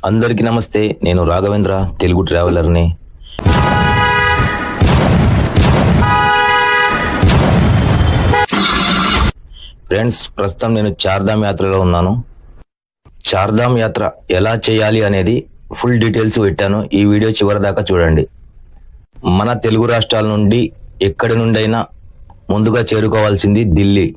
అందరికీ నమస్తే. నేను రాఘవేంద్ర, తెలుగు ట్రావెలర్ని. ఫ్రెండ్స్, ప్రస్తుతం నేను చార్ధామ్ యాత్రలో ఉన్నాను. చార్ధామ్ యాత్ర ఎలా చేయాలి అనేది ఫుల్ డీటెయిల్స్ పెట్టాను. ఈ వీడియో చివరి దాకా చూడండి. మన తెలుగు రాష్ట్రాల నుండి ఎక్కడి నుండైనా ముందుగా చేరుకోవాల్సింది ఢిల్లీ.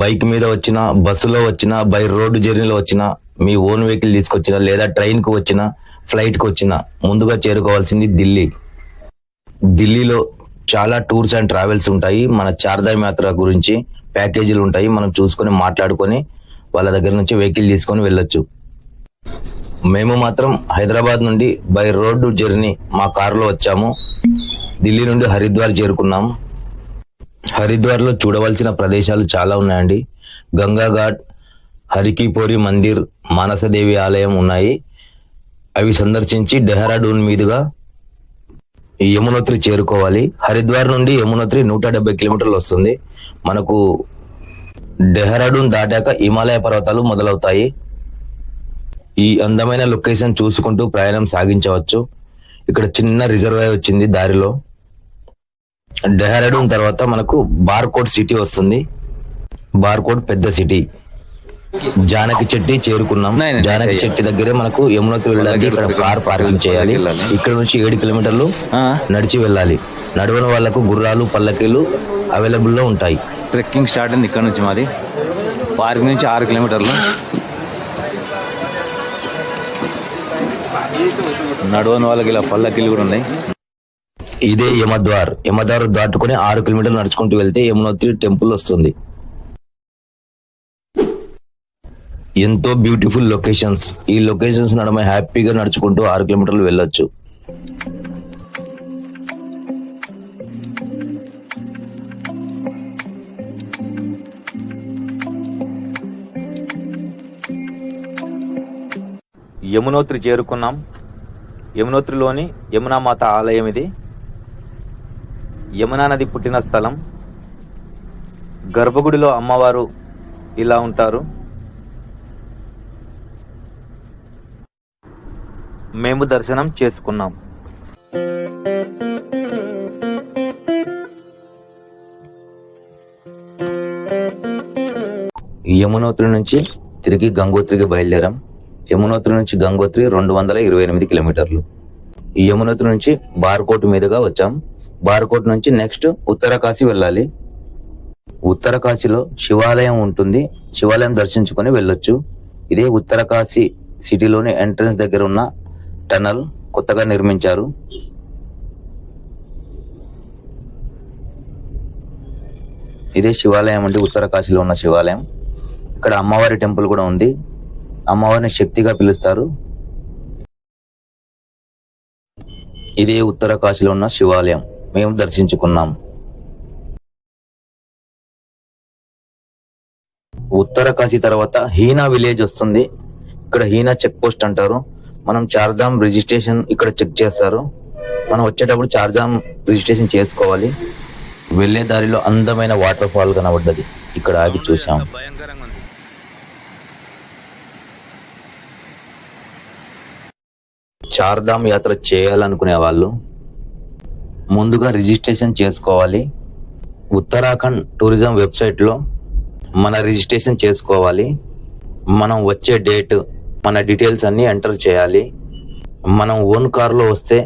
బైక్ మీద వచ్చినా, బస్సులో వచ్చినా, బై రోడ్డు జర్నీలో వచ్చినా, మీ ఓన్ వెహికల్ తీసుకొచ్చినా, లేదా ట్రైన్ కు వచ్చినా, ఫ్లైట్ కు వచ్చినా ముందుగా చేరుకోవాల్సింది ఢిల్లీ. ఢిల్లీలో చాలా టూర్స్ అండ్ ట్రావెల్స్ ఉంటాయి. మన చార్ధామ్ యాత్ర గురించి ప్యాకేజీలు ఉంటాయి. మనం చూసుకొని మాట్లాడుకొని వాళ్ళ దగ్గర నుంచి వెహికల్ తీసుకొని వెళ్ళొచ్చు. మేము మాత్రం హైదరాబాద్ నుండి బై రోడ్డు జర్నీ మా కారులో వచ్చాము. ఢిల్లీ నుండి హరిద్వార్ చేరుకున్నాం. హరిద్వార్ లో చూడవలసిన ప్రదేశాలు చాలా ఉన్నాయండి. గంగా ఘాట్, హరికిపోరి మందిర్, మానసదేవి ఆలయం ఉన్నాయి. అవి సందర్శించి డెహ్రాడూన్ మీదుగా యమునోత్రి చేరుకోవాలి. హరిద్వార్ నుండి యమునోత్రి 170 కిలోమీటర్లు వస్తుంది. మనకు డెహ్రాడూన్ దాటాక హిమాలయ పర్వతాలు మొదలవుతాయి. ఈ అందమైన లొకేషన్ చూసుకుంటూ ప్రయాణం సాగించవచ్చు. ఇక్కడ చిన్న రిజర్వాయర్ వచ్చింది దారిలో. డెహ్రాడూన్ తర్వాత మనకు బార్కోట్ సిటీ వస్తుంది. బార్కోట్ పెద్ద సిటీ. జానకి చెట్టి చేరుకున్నాం. జానకి చెట్టి దగ్గరే మనకు యమునోత్రి వెళ్ళడానికి ఇక్కడ కార్ పార్కింగ్ చేయాలి. ఇక్కడ నుంచి 7 కిలోమీటర్లు నడిచి వెళ్ళాలి. నడవని వాళ్లకు గుర్రాలు, పల్లకీలు అవైలబుల్ లో ఉంటాయి. ట్రెక్కింగ్ స్టార్ట్ అయింది ఇక్కడ నుంచి. మాది పార్కింగ్ నుంచి 6 కిలోమీటర్లు. నడవని వాళ్ళకి ఇలా పల్లకీలు కూడా ఉన్నాయి. ఇదే యమద్వార్. యమద్వార్ దాటుకుని 6 కిలోమీటర్లు నడుచుకుంటూ వెళ్తే యమునోత్రి టెంపుల్ వస్తుంది. ఎంతో బ్యూటిఫుల్ లొకేషన్స్. ఈ లొకేషన్స్ నడమ హ్యాపీగా నడుచుకుంటూ 6 కిలోమీటర్లు వెళ్ళొచ్చు. యమునోత్రి చేరుకున్నాం. యమునోత్రిలోని యమునా మాత ఆలయం ఇది. యమునా నది పుట్టిన స్థలం. గర్భగుడిలో అమ్మవారు ఇలా ఉంటారు. మేము దర్శనం చేసుకున్నాం. యమునోత్రి నుంచి తిరిగి గంగోత్రికి బయలుదేరాం. యమునోత్రి నుంచి గంగోత్రి 228 కిలోమీటర్లు. ఈ యమునోత్రి నుంచి బార్కోట్ మీదుగా వచ్చాం. బార్కోట్ నుంచి నెక్స్ట్ ఉత్తరకాశీ వెళ్ళాలి. ఉత్తరకాశీలో శివాలయం ఉంటుంది. శివాలయం దర్శించుకొని వెళ్ళొచ్చు. ఇదే ఉత్తరకాశీ సిటీలోని ఎంట్రన్స్ దగ్గర ఉన్న టనల్ కొత్తగా నిర్మించారు. ఇదే శివాలయం అండి, ఉత్తరకాశీలో ఉన్న శివాలయం. ఇక్కడ అమ్మవారి టెంపుల్ కూడా ఉంది. అమ్మవారిని శక్తిగా పిలుస్తారు. ఇదే ఉత్తరకాశీలో ఉన్న శివాలయం మేము దర్శించుకున్నాం. ఉత్తరకాశీ తర్వాత హీనా విలేజ్ వస్తుంది. ఇక్కడ హీనా చెక్ పోస్ట్ అంటారు. మనం చార్ధామ్ రిజిస్ట్రేషన్ ఇక్కడ చెక్ చేస్తారు. మనం వచ్చేటప్పుడు చార్ధామ్ రిజిస్ట్రేషన్ చేసుకోవాలి. వెళ్లే దారిలో అందమైన వాటర్ ఫాల్ కనబడ్డది. ఇక్కడ ఆగి చూసాం. చార్ధామ్ యాత్ర చేయాలనుకునే వాళ్ళు ముందుగా రిజిస్ట్రేషన్ చేసుకోవాలి. ఉత్తరాఖండ్ టూరిజం వెబ్సైట్ లో మన రిజిస్ట్రేషన్ చేసుకోవాలి. మనం వచ్చే డేట్, మన డీటెయిల్స్ అన్ని ఎంటర్ చేయాలి. మనం ఓన్ కారులో వస్తే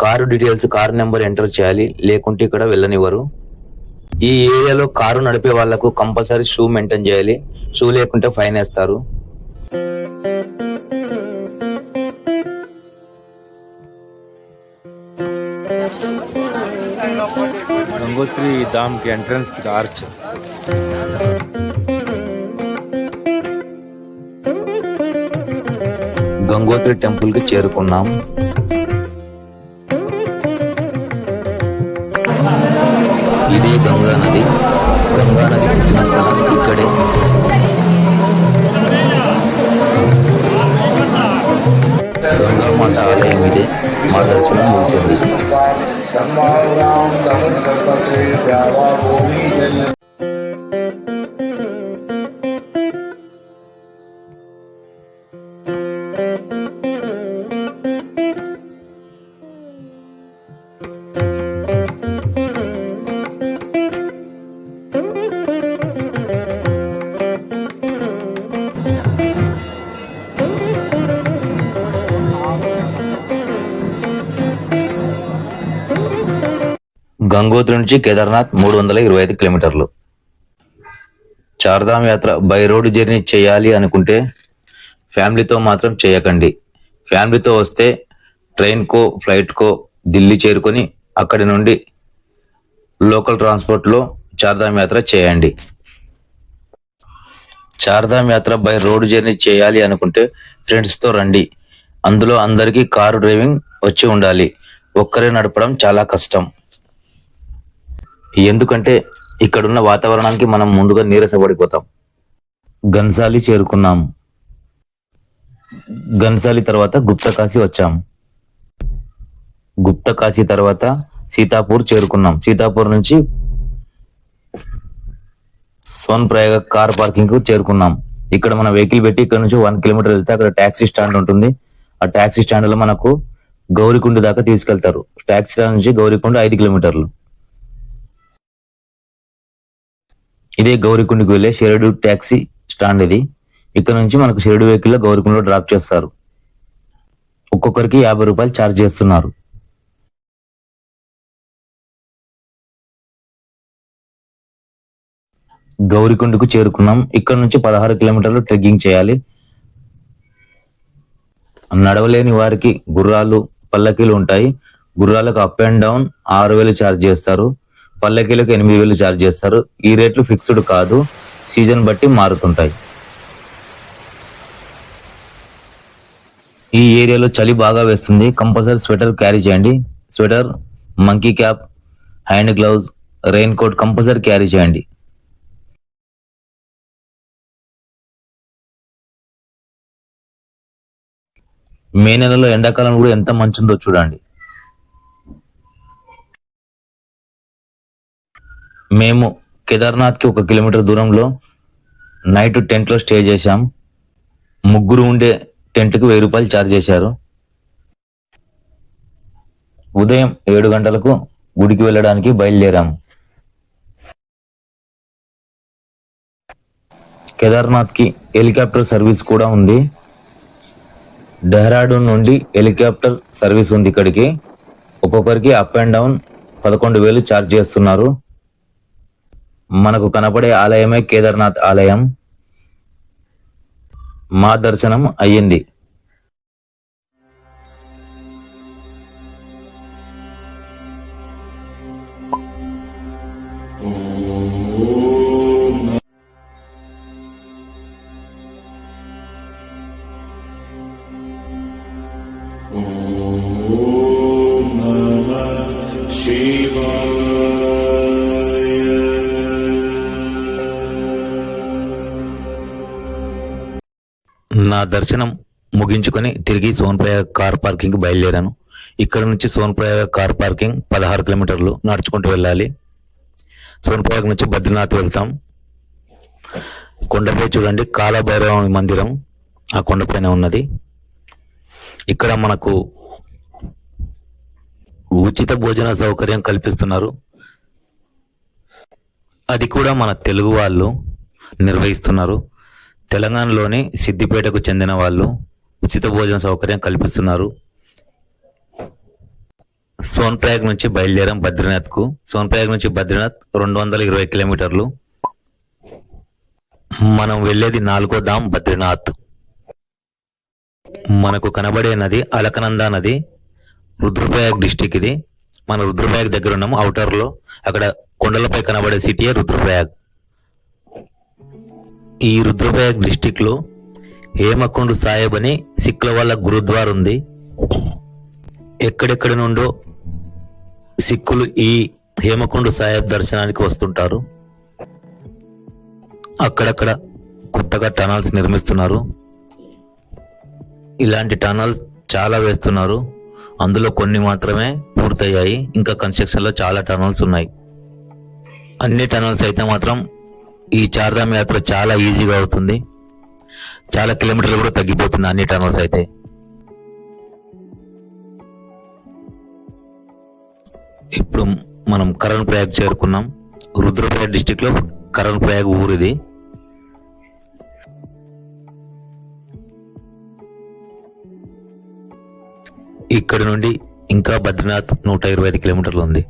car details, car number enter చేయాలి. లేకుంటే ఇక్కడ వెళ్ళనివ్వరు. ఈ ఏరియాలో కారు నడిపే వాళ్లకు కంపల్సరీ షూ మెయింటైన్ చేయాలి. షూ లేకుంటే ఫైన్ వేస్తారు. गंगोत्री धाम के एंट्रेंस का आर्च. గంగోత్రి టెంపుల్ కి చేరుకున్నాం. ఇదే గంగా నది. గంగా నది పుట్టిన స్థలం ఇక్కడే. గంగా మాత ఆలయం ఇదే. మా దర్శనం ముగిసింది. గంగోత్రి నుంచి కేదార్నాథ్ 325 కిలోమీటర్లు. చార్ధామ్ యాత్ర బై రోడ్ జర్నీ చేయాలి అనుకుంటే ఫ్యామిలీతో మాత్రం చేయకండి. ఫ్యామిలీతో వస్తే ట్రైన్కో ఫ్లైట్కో ఢిల్లీ చేరుకొని అక్కడి నుండి లోకల్ ట్రాన్స్పోర్ట్లో చార్ధామ్ యాత్ర చేయండి. చార్ధామ్ యాత్ర బై రోడ్ జర్నీ చేయాలి అనుకుంటే ఫ్రెండ్స్తో రండి. అందులో అందరికీ కారు డ్రైవింగ్ వచ్చి ఉండాలి. ఒక్కరే నడపడం చాలా కష్టం. ఎందుకంటే ఇక్కడున్న వాతావరణానికి మనం ముందుగా నీరసపడిపోతాం. గన్సాలి చేరుకున్నాం. గన్సాలి తర్వాత గుప్తకాశీ వచ్చాం. గుప్తకాశీ తర్వాత సీతాపూర్ చేరుకున్నాం. సీతాపూర్ నుంచి సోన్ప్రయాగ కార్ పార్కింగ్ కు చేరుకున్నాం. ఇక్కడ మన వెహికల్ పెట్టి ఇక్కడ నుంచి 1 కిలోమీటర్ వెళ్తే అక్కడ ట్యాక్సీ స్టాండ్ ఉంటుంది. ఆ ట్యాక్సీ స్టాండ్ లో మనకు గౌరికుండ దాకా తీసుకెళ్తారు. ట్యాక్సీ స్టాండ్ నుంచి గౌరికుండ 5 కిలోమీటర్లు. ఇదే గౌరికుండకు వెళ్ళే షిరడు ట్యాక్సీ స్టాండ్ ఇది. ఇక్కడ నుంచి మనకు షిరడు వెహికల్ లో గౌరికుండలో డ్రాప్ చేస్తారు. ఒక్కొక్కరికి 50 రూపాయలు ఛార్జ్ చేస్తున్నారు. గౌరికుండకు చేరుకున్నాం. ఇక్కడ నుంచి 16 కిలోమీటర్లు ట్రెక్కింగ్ చేయాలి. నడవలేని వారికి గుర్రాలు పల్లకీలు ఉంటాయి. గుర్రాలకు అప్ అండ్ డౌన్ 6,000 ఛార్జ్ చేస్తారు. పల్లకీలకు 8,000 ఛార్జ్ చేస్తారు. ఈ రేట్లు ఫిక్స్డ్ కాదు, సీజన్ బట్టి మారుతుంటాయి. ఈ ఏరియాలో చలి బాగా వేస్తుంది. కంపల్సరీ స్వెటర్ క్యారీ చేయండి. Sweater, monkey cap, hand gloves, rain coat compulsory carry చేయండి. మే నెలలో ఎండాకాలం కూడా ఎంత మంచుందో చూడండి. మేము కేదార్నాథ్ కి 1 కిలోమీటర్ దూరంలో నైట్ టెంట్ లో స్టే చేశాం. ముగ్గురు ఉండే టెంట్ కు 1000 రూపాయలు ఛార్జ్ చేశారు. ఉదయం 7 గంటలకు గుడికి వెళ్ళడానికి బయలుదేరాం. కేదార్నాథ్ కి హెలికాప్టర్ సర్వీస్ కూడా ఉంది. డెహ్రాడూన్ నుండి హెలికాప్టర్ సర్వీస్ ఉంది ఇక్కడికి. ఒక్కొక్కరికి అప్ అండ్ డౌన్ 11,000 ఛార్జ్ చేస్తున్నారు. మనకు కనపడే ఆలయమే కేదార్నాథ్ ఆలయం. మా దర్శనం అయ్యింది. నా దర్శనం ముగించుకొని తిరిగి సోన్ప్రయాగ కార్ పార్కింగ్ బయలుదేరాను. ఇక్కడ నుంచి సోన్ప్రయాగ కార్ పార్కింగ్ 16 కిలోమీటర్లు నడుచుకుంటూ వెళ్ళాలి. సోన్ప్రయాగ నుంచి బద్రీనాథ్ వెళ్తాం. కొండపై చూడండి కాలభైరవ మందిరం ఆ కొండపైన ఉన్నది. ఇక్కడ మనకు ఉచిత భోజన సౌకర్యం కల్పిస్తున్నారు. అది కూడా మన తెలుగు వాళ్ళు నిర్వహిస్తున్నారు. తెలంగాణలోని సిద్దిపేటకు చెందిన వాళ్ళు ఉచిత భోజన సౌకర్యం కల్పిస్తున్నారు. సోన్ప్రయాగ్ నుంచి బయలుదేరాం బద్రీనాథ్ కు. సోన్ప్రయాగ్ నుంచి బద్రీనాథ్ 220 కిలోమీటర్లు. మనం వెళ్ళేది 4వ ధామ్ బద్రీనాథ్. మనకు కనబడే నది అలకనందా నది. రుద్రప్రయాగ్ డిస్టిక్ ఇది. మన రుద్రప్రయాగ్ దగ్గర ఉన్నాము అవుటర్ లో. అక్కడ కొండలపై కనబడే సిటీయే రుద్రప్రయాగ్. ఈ రుద్రప్రయాగ్ డిస్టిక్ లో హేమకుండ్ సాహెబ్ అని సిక్కుల వాళ్ళ గురుద్వార్ ఉంది. ఎక్కడెక్కడి నుండో సిక్కులు ఈ హేమకుండ్ సాహెబ్ దర్శనానికి వస్తుంటారు. అక్కడక్కడ కొత్తగా టనల్స్ నిర్మిస్తున్నారు. ఇలాంటి టనల్స్ చాలా వేస్తున్నారు. అందులో కొన్ని మాత్రమే పూర్తయ్యాయి. ఇంకా కన్స్ట్రక్షన్ లో చాలా టనల్స్ ఉన్నాయి. అన్ని టనల్స్ అయితే మాత్రం ఈ చార్ధామ్ యాత్ర చాలా ఈజీగా అవుతుంది. చాలా కిలోమీటర్లు కూడా తగ్గిపోతుంది అన్ని టనల్స్ అయితే. ఇప్పుడు మనం కరణ్ ప్రయాగ్ చేరుకున్నాం. రుద్రప్రయాగ్ డిస్టిక్ లో కరణ్ ప్రయాగ్ ఊరిది. ఇక్కడ నుండి ఇంకా బద్రీనాథ్ 125 కిలోమీటర్లు ఉంది.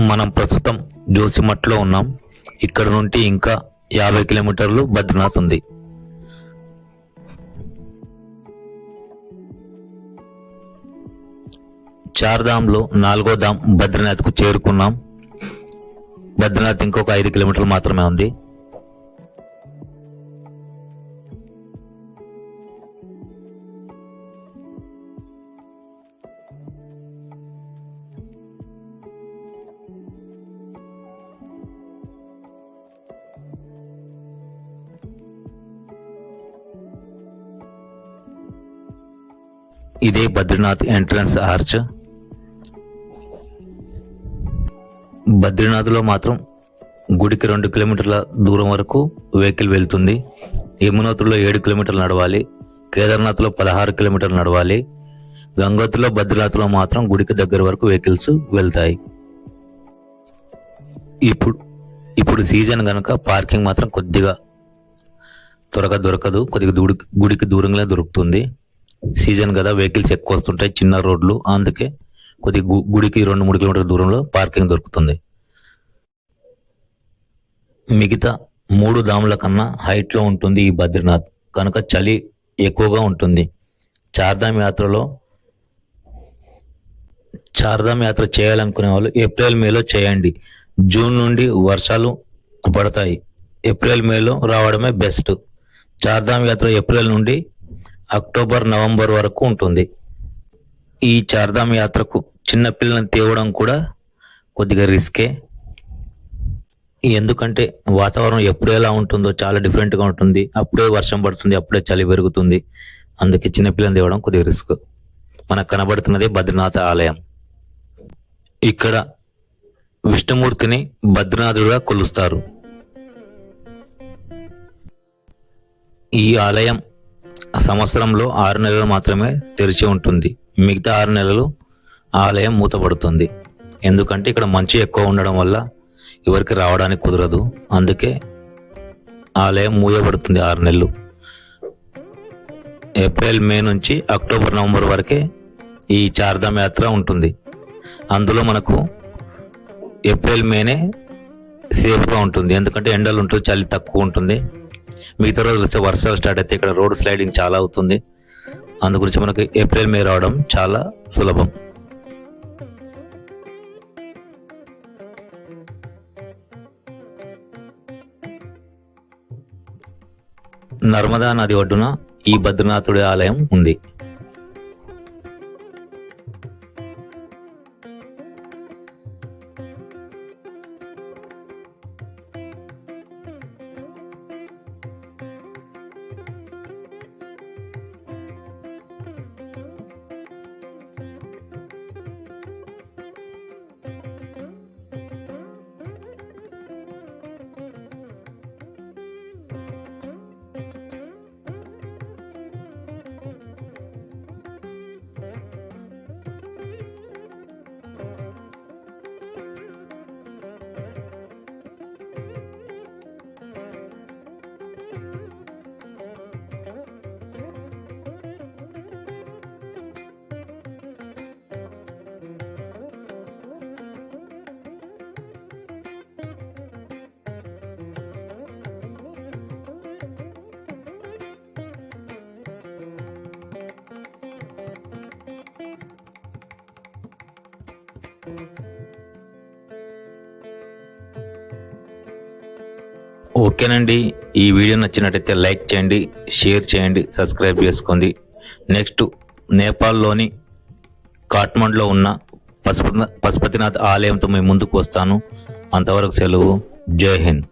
మనం ప్రస్తుతం జోసిమఠ్లో ఉన్నాం. ఇక్కడ నుండి ఇంకా 50 కిలోమీటర్లు బద్రీనాథ్ ఉంది. చార్ధామ్లో 4వ ధామ్ బద్రీనాథ్కు చేరుకున్నాం. బద్రీనాథ్ ఇంకొక 5 కిలోమీటర్లు మాత్రమే ఉంది. ఇదే బద్రీనాథ్ ఎంట్రన్స్ ఆర్చ్. బద్రీనాథ్లో మాత్రం గుడికి 2 కిలోమీటర్ల దూరం వరకు వెహికల్ వెళ్తుంది. యమునోత్రిలో 7 కిలోమీటర్లు నడవాలి. కేదార్నాథ్లో 16 కిలోమీటర్లు నడవాలి. గంగోత్రిలో బద్రీనాథ్లో మాత్రం గుడికి దగ్గర వరకు వెహికల్స్ వెళ్తాయి. ఇప్పుడు సీజన్ కనుక పార్కింగ్ మాత్రం కొద్దిగా త్వరగా దొరకదు. కొద్దిగా గుడికి దూరంగా దొరుకుతుంది. సీజన్ కదా, వెహికల్స్ ఎక్కువ వస్తుంటాయి, చిన్న రోడ్లు, అందుకే కొద్దిగా గుడికి 2-3 కిలోమీటర్ల దూరంలో పార్కింగ్ దొరుకుతుంది. మిగతా 3 ధాముల కన్నా హైట్ లో ఉంటుంది ఈ బద్రీనాథ్, కనుక చలి ఎక్కువగా ఉంటుంది. చార్ధామ్ యాత్ర చేయాలనుకునే వాళ్ళు ఏప్రిల్ మేలో చేయండి. జూన్ నుండి వర్షాలు పడతాయి. ఏప్రిల్ మేలో రావడమే బెస్ట్. చార్ధామ్ యాత్ర ఏప్రిల్ నుండి అక్టోబర్ నవంబర్ వరకు ఉంటుంది. ఈ చార్ధామ్ యాత్రకు చిన్నపిల్లల్ని తేవడం కూడా కొద్దిగా రిస్కే. ఎందుకంటే వాతావరణం ఎప్పుడు ఎలా ఉంటుందో చాలా డిఫరెంట్గా ఉంటుంది. అప్పుడే వర్షం పడుతుంది, అప్పుడే చలి పెరుగుతుంది. అందుకే చిన్నపిల్లల్ని తేవడం కొద్దిగా రిస్క్. మనకు కనబడుతున్నది బద్రీనాథ్ ఆలయం. ఇక్కడ విష్ణుమూర్తిని బద్రీనాథుడుగా కొలుస్తారు. ఈ ఆలయం సంవత్సరంలో 6 నెలలు మాత్రమే తెరిచి ఉంటుంది. మిగతా 6 నెలలు ఆలయం మూతపడుతుంది. ఎందుకంటే ఇక్కడ మంచు ఎక్కువ ఉండడం వల్ల ఎవరికి రావడానికి కుదరదు. అందుకే ఆలయం మూయబడుతుంది 6 నెలలు. ఏప్రిల్ మే నుంచి అక్టోబర్ నవంబర్ వరకే ఈ చార్ధామ్ యాత్ర ఉంటుంది. అందులో మనకు ఏప్రిల్ మేనే సేఫ్గా ఉంటుంది. ఎందుకంటే ఎండలు ఉంటుంది, చలి తక్కువ ఉంటుంది. మిగతా రోజులు వచ్చే వర్షాలు స్టార్ట్ అయితే ఇక్కడ రోడ్ స్లైడింగ్ చాలా అవుతుంది. అందు గురించి మనకి ఏప్రిల్ మే రావడం చాలా సులభం. నర్మదా నది ఒడ్డున ఈ బద్రీనాథుడి ఆలయం ఉంది. ఓకేనండి, ఈ వీడియో నచ్చినట్టయితే లైక్ చేయండి, షేర్ చేయండి, సబ్స్క్రైబ్ చేసుకోండి. నెక్స్ట్ నేపాల్లోని కాఠ్మండ్లో ఉన్న పశుపతినాథ్ ఆలయంతో మేము ముందుకు వస్తాను. అంతవరకు సెలవు. జై హింద్.